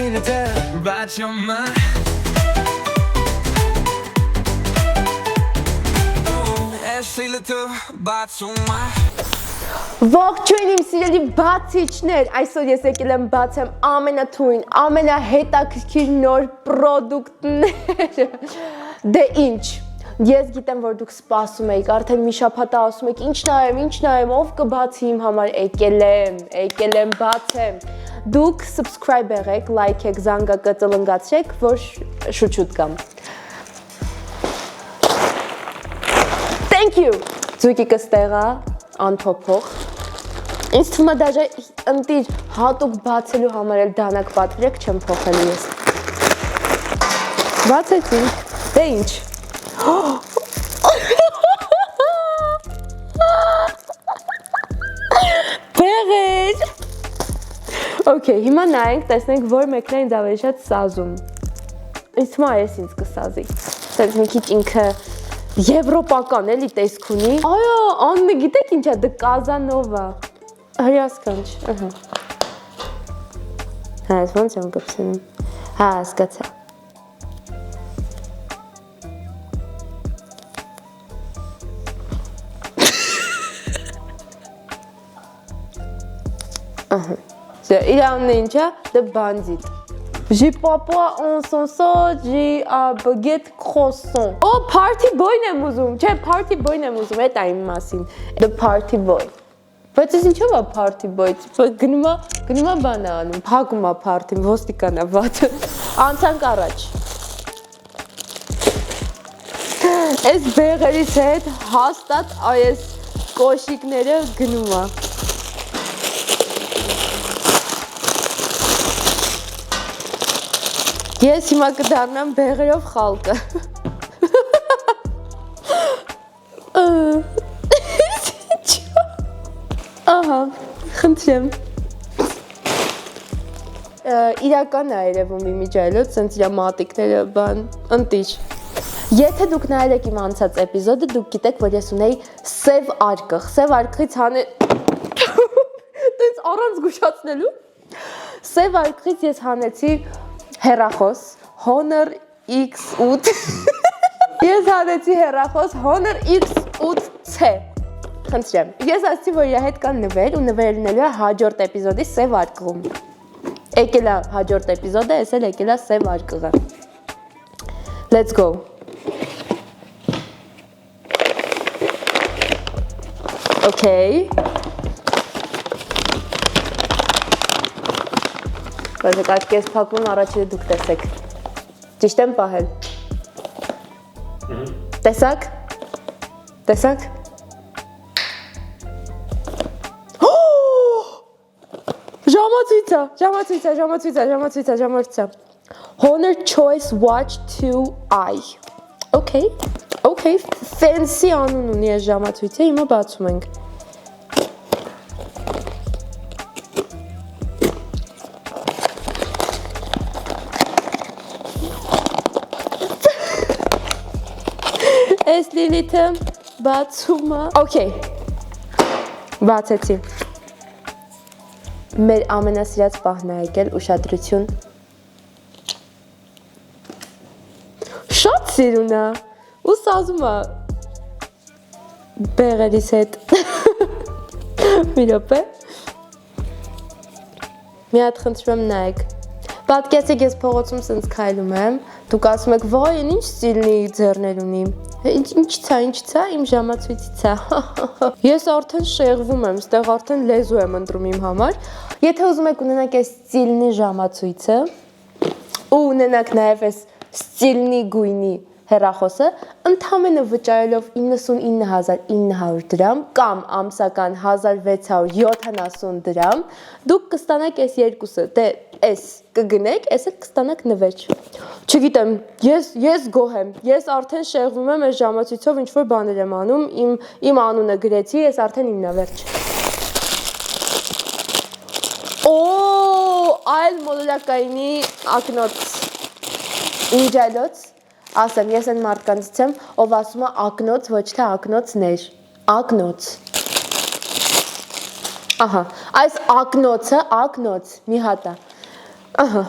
little about your mind. Ashley little about your mind. Ողջույն իմ սիրելի բացիչներ, այսօր ես եկել եմ բացեմ ամենաթույն, ամենահետաքրքիր նոր պրոդուկտները։ Դե ինչ, ես գիտեմ, որ դուք սպասում եք, արդեն մի շաբաթ ասում եք, ինչ նայեմ, ով կբացի իմ համար, եկել եմ բացեմ։ Դուք subscribe եղեք, like եք, զանգակը ծլնգացրեք, որ շուտ գամ։ Thank you։ Ձուկի կստեղա, անփոփոխ։ Ինձ թվում է դաժե ընտիր հատուկ բացելու համար էլ դանակ պատվիրեք չեմ փոխելու ես։ Բացեցինք, դե ինչ։ Բեղեր։ Okay, հիմա նայենք, տեսնենք, որ մեկն է ինձ ավելի շատ սազում։ Ինձ թվում է այս ինձ կսազի։ Սենց մի քիչ ինքը եվրոպական էլի տեսք ունի։ Այո, անունը գիտեք ինչ է, դե Կազանովա։ Հրյասկանչ, ըհը։ Հա, ես ոնց եմ կպսնում։ Հա, հասկացա։ Ըհը։ Իր անունը ինչ է, դե բանդիտ։ J'ai papa on s'en sort, j'ai un baguette croissant. Oh, party boy-ն եմ ուզում, չէ, party boy-ն եմ ուզում, այդ այն մասին։ The party boy։ Բայց ես ինչով է party boy, գնում է բան է անում, փակում է party-ն, ոստիկան է վատը։ Անցանք առաջ։ Այս բեղերից հետ հաստատ այս կոշիկները գնում է։ Ես հիմա կդառնամ բեղերով խալկը։ Ահա, խնդրեմ։ Իրական է երևում իմիջայլոց, սենց իրա մատիկները բան, ընտիչ։ Եթե դուք նայել եք իմ անցած էպիզոդը, դուք գիտեք, որ ես ունեի սև արկղ, սև արկղից տենց առանց զգուշացնելու, սև արկղից ես հանեցի հեռախոս Honor X8 Ես հանեցի հեռախոս Honor X8C Խնդրեմ Ես ասացի, որ իր հետ կան նվեր ու նվերը լինելու է հաջորդ էպիզոդի սև արկղում Եկել է հաջորդ էպիզոդը, ես էլ եկել է սև արկղը Let's go Okay Բայց եկած կես պակվում առաջիրը դուք տեսեք, ճիշտ եմ պահել, տեսակ, ժամացույցա, Honor Choice Watch 2i, okay, fancy անուն ունի ես ժամացույցը, հիմա բացում ենք, Այս լիլիթը բացում է, okay, բացեցի, մեր ամենասիրած պահն է եկել, ուշադրություն, շատ սիրուն է, ու սազում է, բեղերիս հետ, մի րոպե, մի հատ խնդրում եմ նայեք, պատկեցեք ես փողոցում սենց քայլում եմ, դուք ասում եք, վայ, ինչ ստիլնի ձեռներ ունի, ինչ ցա, իմ ժամացույցից է, ես արդեն շեղվում եմ, ստեղ արդեն լեզու եմ ընտրում իմ համար, եթե ուզում եք ունենաք այս ստիլնի ժամացույցը, ու ունենաք նաև այս ստիլնի գույնի հեռախոսը, ընդամենը վճարելով 99,900 դրամ կամ ամսական 1670 դրամ, դուք կստանաք այս երկուսը, դե այս կգնեք, այս էլ կստանաք նվեր։ Չգիտեմ, ես գոհ եմ, ես արդեն շեղվում եմ այս ժամացույցով ինչ-որ բաներ եմ անում, իմ անունը գրեցի, ես արդեն իմն է վերջ։ Այլ մոլորակայինի ակնոց, ինջայլոց, ասեմ, ես են մարդկանցից եմ, ով ասում է ակնոց, ոչ թե ակնոցներ, ակնոց։ Ահա, այս ակնոցը, ակնոց, մի հատ է։ Ահա,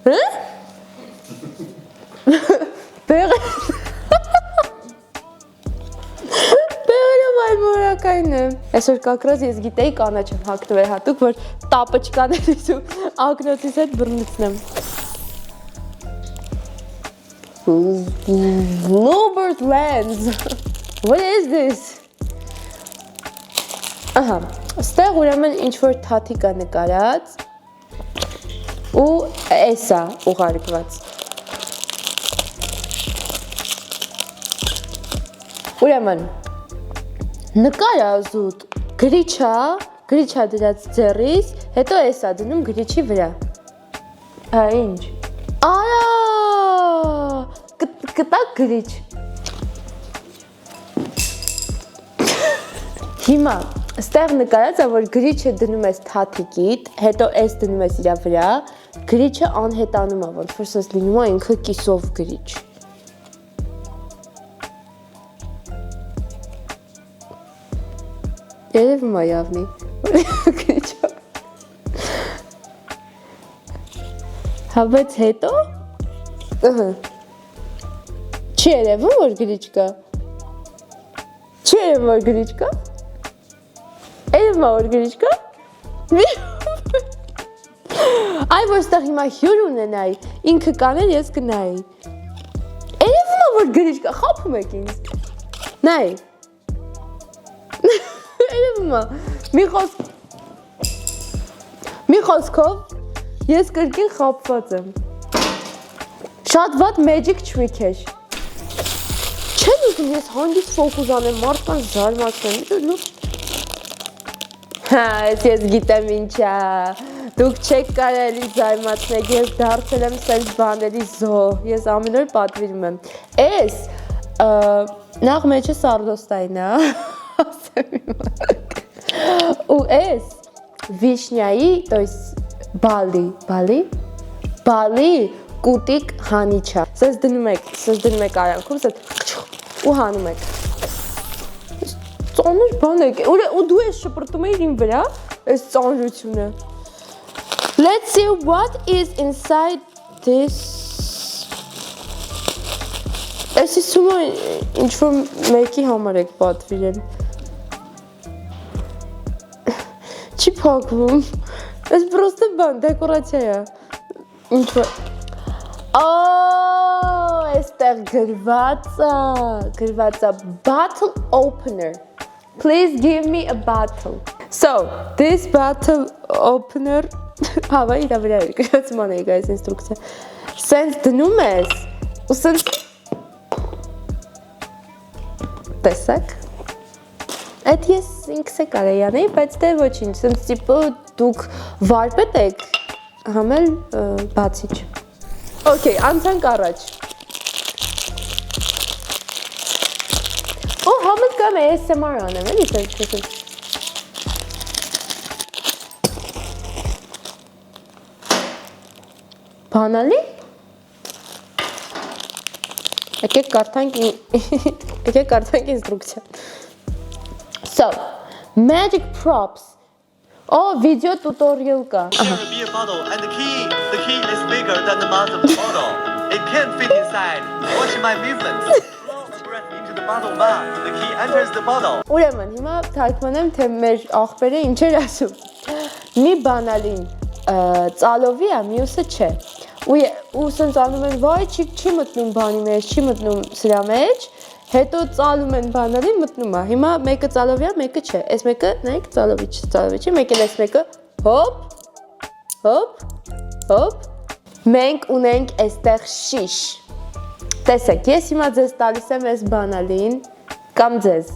Հա? Բեղերով այլ մորակային է։ Այսօր կակրած ես գիտեի կանաչ եմ հագնվել հատուկ, որ տապոչկաներից ու ակնոցից հետ բռնցնեմ։ Bluebird lens. What is this? Ահա, ստեղ ուրեմն ինչ-որ թաթիկ է նկարած ու էս է ուղարկված։ Ուրեմն, նկարա զուտ, գրիչա դրած ձեռից, հետո էս է դնում գրիչի վրա։ Ինչ։ Արա, կտակ գրիչ։ Հիմա, ստեղ նկարած է, որ գրիչը դնում ես թաթիկիդ, հետո էս դնում ես իրա վրա, գրիչը անհետանում է, ոնց որ սենց լինում է ինքը կիսով գրիչ։ Երևում է явնի, գրիչը։ Հա, բայց հետո, չի երևում, որ գրիչ կա։ Չի երևում, որ գրիչ կա։ Երևում է, որ գրիչ կա։ Այ, որ ստեղ հիմա հյուր ունենայի, ինքը կաներ, ես կնայի։ Երևում է, որ գրիչ կա, խափում եք ինձ։ Նայի։ Երևում է, մի խոսքով, ես կրկին խափված եմ։ Շատ վատ magic trick էր։ Չեն ուզում ես հանգիստ ֆոկուս անեմ, մարդկանց զարմացնեմ։ Հա, ես գիտեմ ինչա։ Դուք չեք կարելի զարմացնել, ես դարձել եմ սենց բաների զոհ։ Ես ամեն օր պատվիրում եմ։ Էս նախ մեջը սարդոստային է, ասեմ իմ։ Ու էս վիշնյայի, то есть բալի կուտիկ հանիչա։ Սենց դնում եք արանքում, սենց ու հանում եք։ Ծանր բան եք, ու դու ես շպրտում էիր իմ վրա, այս ծանրությունը։ Let's see what is inside this։ Այս իսումը ինչ-որ մեկի համար եք պատվիրել։ Չի փակվում։ Այս պրոստը բան, դեկորացիա է։ Ինչ-որ… Այստեղ գրված է bottle opener. Please give me a bottle. So, this bottle opener հավա իրա վրա է, գրացման էի գայս ինստրուկցիա։ Սենց դնում ես, ու սենց… Տեսակ։ Այդ ես ինքս է կարեի անեի, բայց դե ոչինչ, սենց տիպը դուք վարպետ եք, համել բացիչ։ Okay, անցանք առաջ։ Օ, համդ կամ ASMR անեմ, էլի սենց։ Բանալի։ Եկեք կարդանք ինստրուկցիա։ So, magic props. Oh, video tutorial ka. There will be a bottle, and the key is bigger than the mouth of the bottle. It can't fit inside. Watch my movements. Blow the breath into the bottle mouth. The key enters the bottle. Ուրեմն, հիմա թարգմանեմ, թե մեր աղբերը ինչ էր ասում։ Մի բանալին ծալովի է, մյուսը չէ։ Ու սենց անում են, վայ, չի մտնում բանի մեջ, չի մտնում սրա մեջ, հետո ծալում են բանալին, մտնում է։ Հիմա մեկը ծալովի է, մեկը չէ։ Այս մեկը, նայեք, ծալովի չի, մեկը այս մեկը, հոպ, մենք ունենք այստեղ շիշ։ Տեսեք, ես հիմա ձեզ տալիս եմ այս բանալին, կամ ձեզ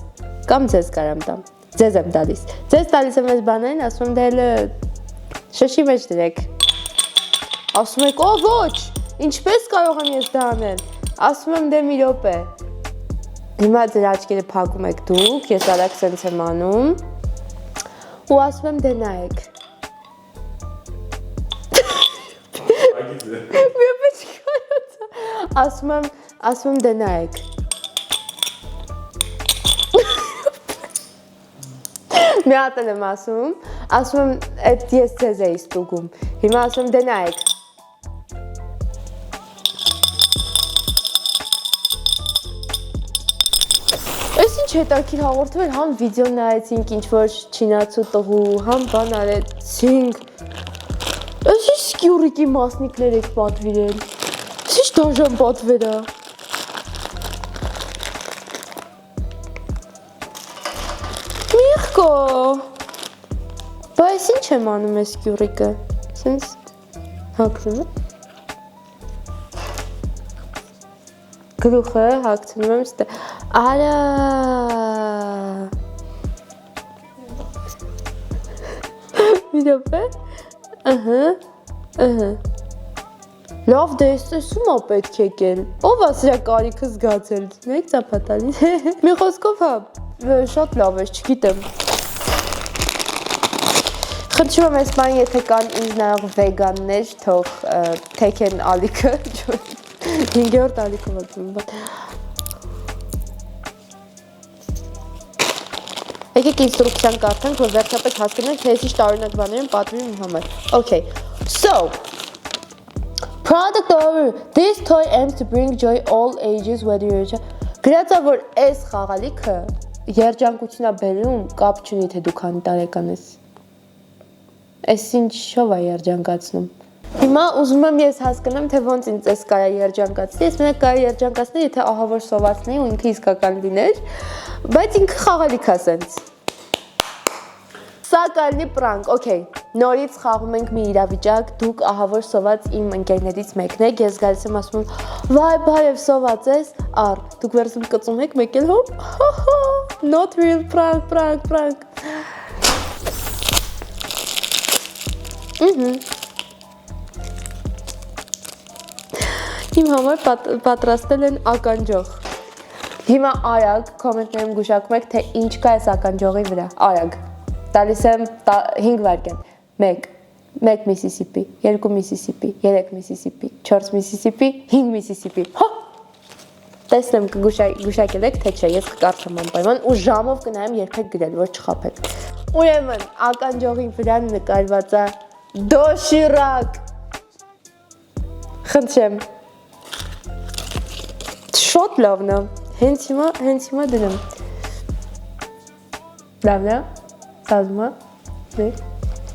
կարամ տամ, ձեզ եմ տալիս։ Ձեզ տալիս եմ այս բանալին, ասում եմ դե շշի մեջ դրեք։ Ասում եք, օ ոչ, ինչպես կարող եմ ես դա անել։ Ասում եմ դե մի րոպե։ Հիմա ձեր աչքերը փակում եք դուք, ես արագ սենց եմ անում։ Ու ասում եմ դե նայեք։ Մի րոպե չկարողացա։ Ասում եմ դե նայեք։ Մի հատ եմ ասում եմ, այդ ես ձեզ էի ստուգում։ Հիմա ասում եմ դե նայեք։ Ինչ հետաքրքիր հաղորդել, համ վիդեո նայեցինք ինչ-որ չինացու տղու, համ բան արեցինք։ Այս ինչ սկյուրիկի մասնիկներ եք պատվիրել։ Ինչ դաժան պատվեր է։ Միրկո։ Բայց ինչ եմ անում ես սկյուրիկը։ Սենց հագնում եմ։ Գլուխը հագցնում եմ ստե։ Արա։ Մի դեպե։ Լավ դեսում ա պետք եկել։ Ով է սրա կարիքը զգացել։ Մեկ ծապատալի։ Մի խոսքով հա, շատ լավ է, չգիտեմ։ Խնդրում եմ այս բան, եթե կան ինձ նայող վեգաններ, թող թեքեն ալիքը։ 5-րդ ալիքը ոտում, Եկեք ինստրուկցիան կարդանք, որ վերջապես հասկանանք, թե ինչ տարօրինակ բաներ են պատմում իմ համար։ Okay, so, product over, this toy aims to bring joy all ages, whether you're գրած է, որ այս խաղալիքը երջանկություն է բերում, կապ չունի, թե դու քանի տարեկան ես։ Այս ինչով է երջանկացնում։ Հիմա ուզում եմ ես հասկանամ, թե ոնց ինձ էս կարա երջանկացնի, ես մենակ կարա երջանկացնի, եթե ահավոր սովածնի ու ինքը իսկական լիներ, բայց ինքը խաղալիք է սենց։ Սա կալնի պրանկ, okay, նորից խաղում ենք մի իրավիճակ, դուք ահավոր սոված իմ ընկերներից մեկն եք, ես գալիս եմ ասում եմ, վայ, բարև սոված ես, առ, դուք վերցում կծում եք, մեկ էլ հոպ, not real, prank։ Իմ համար պատրաստել են ականջող։ Հիմա արագ կոմենտներում գուշակում եք, թե ինչ կա այս ականջողի վրա, արագ։ Տալիս եմ 5 վայրկյան, 1 Միսիսիպի, 2 Միսիսիպի, 3 Միսիսիպի, 4 Միսիսիպի, 5 Միսիսիպի, տեսնեմ կգուշակել եք, թե չէ, ես կկարդամ անպայման ու ժամով կնայեմ երբեք գրել, որ չխաբեք։ Ուրեմն, ականջողի վրա նկարված է դոշիրակ։ Խնդրեմ։ Շատ լավն է, հենց հիմա դնեմ։ Լավն է, սազում է,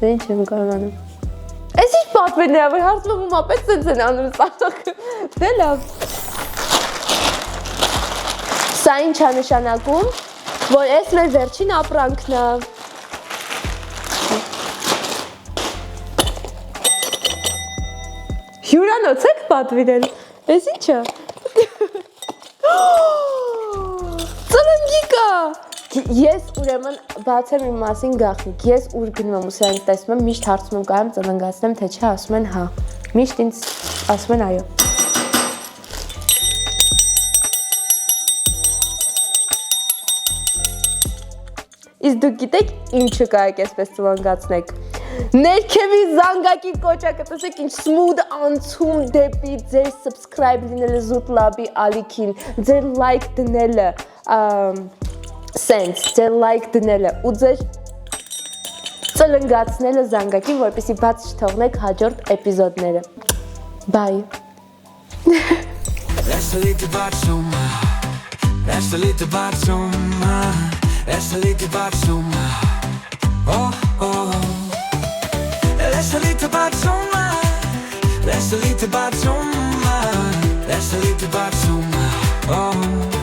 ինչ եմ կարողանում։ Այս ինչ պատվերն է, որ հարցում եմ ապետ սենց են անում սաղը, դե լավ։ Սա ինչ է նշանակում, որ ես մեր վերջին ապրանքն է։ Հյուրանոց եք պատվիրել, ես ինչ է։ Ծրնգիկ է։ Ես ուրեմն բացեմ իմ մասին գաղտնիք, ես ուր գնում եմ ու սրանք տեսնում եմ, միշտ հարցում եմ կարամ ծննգացնեմ, թե չէ, ասում են հա, միշտ ինձ ասում են այո։ Իսկ դուք գիտեք ինչու կարեք այսպես ծննգացնեք։ Ներքևի զանգակի կոճակը տեսեք ինչ smooth անցում դեպի ձեր subscribe լինելը զուտ լաբի ալիքին, ձեր like դնելը, ձեր like դնելը ու ձեր ծլնգացնելը զանգակին, որպեսզի բաց չթողնեք հաջորդ էպիզոդները։ Bye։ That's a little batsuma. That's a little batsuma. That's a little batsuma. Oh. That's a little batsuma. That's a little batsuma. That's a little batsuma. Oh.